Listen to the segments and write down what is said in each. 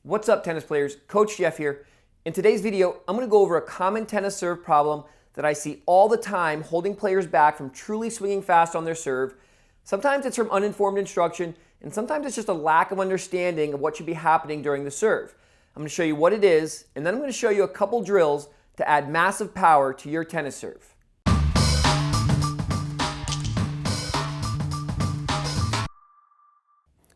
What's up, tennis players? Coach Jeff here. In today's video, I'm going to go over a common tennis serve problem that I see all the time holding players back from truly swinging fast on their serve. Sometimes it's from uninformed instruction, and sometimes it's just a lack of understanding of what should be happening during the serve. I'm going to show you what it is, and then I'm going to show you a couple drills to add massive power to your tennis serve.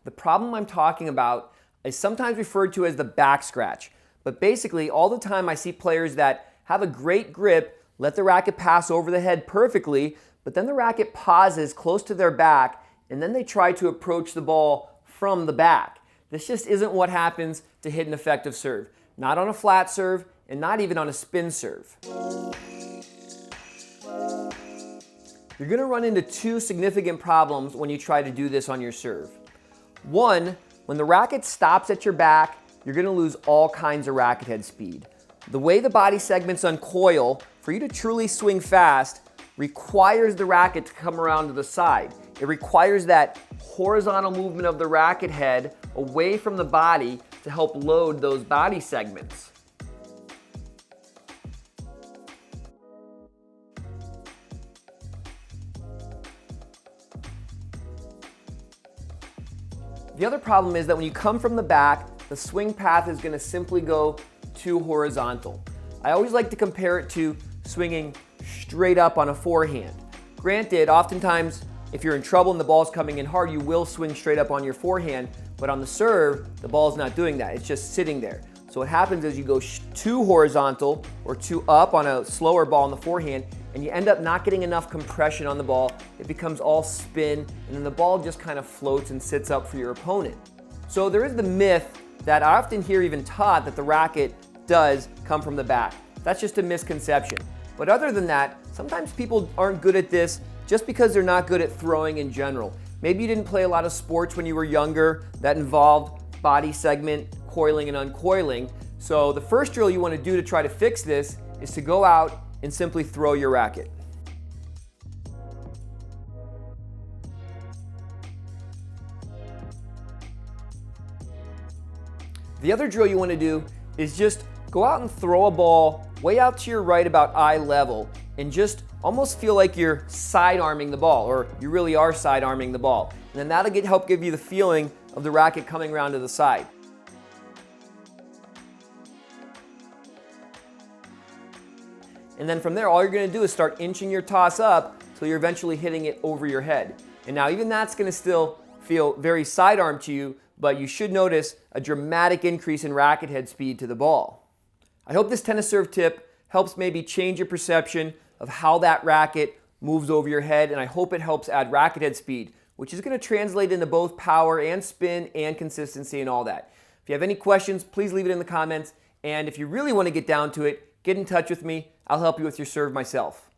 The problem I'm talking about is sometimes referred to as the back scratch. But basically, all the time I see players that have a great grip, let the racket pass over the head perfectly, but then the racket pauses close to their back, and then they try to approach the ball from the back. This just isn't what happens to hit an effective serve. Not on a flat serve, and not even on a spin serve. You're going to run into two significant problems when you try to do this on your serve. One, when the racket stops at your back, you're going to lose all kinds of racket head speed. The way the body segments uncoil, for you to truly swing fast, requires the racket to come around to the side. It requires that horizontal movement of the racket head away from the body to help load those body segments. The other problem is that when you come from the back, the swing path is going to simply go too horizontal. I always like to compare it to swinging straight up on a forehand. Granted, oftentimes if you're in trouble and the ball's coming in hard, you will swing straight up on your forehand, but on the serve, the ball's not doing that. It's just sitting there. So what happens is you go too horizontal or too up on a slower ball on the forehand, and you end up not getting enough compression on the ball. It becomes all spin, and then the ball just kind of floats and sits up for your opponent. So there is the myth that I often hear even taught that the racket does come from the back. That's just a misconception. But other than that, sometimes people aren't good at this just because they're not good at throwing in general. Maybe you didn't play a lot of sports when you were younger that involved body segment coiling and uncoiling. So the first drill you want to do to try to fix this is to go out and simply throw your racket. The other drill you want to do is just go out and throw a ball way out to your right about eye level and just almost feel like you're side arming the ball, or you really are side arming the ball. And then that'll help give you the feeling of the racket coming around to the side. And then from there, all you're going to do is start inching your toss up till you're eventually hitting it over your head. And now even that's going to still feel very sidearm to you, but you should notice a dramatic increase in racket head speed to the ball. I hope this tennis serve tip helps maybe change your perception of how that racket moves over your head, and I hope it helps add racket head speed, which is going to translate into both power and spin and consistency and all that. If you have any questions, please leave it in the comments, and if you really want to get down to it, get in touch with me. I'll help you with your serve myself.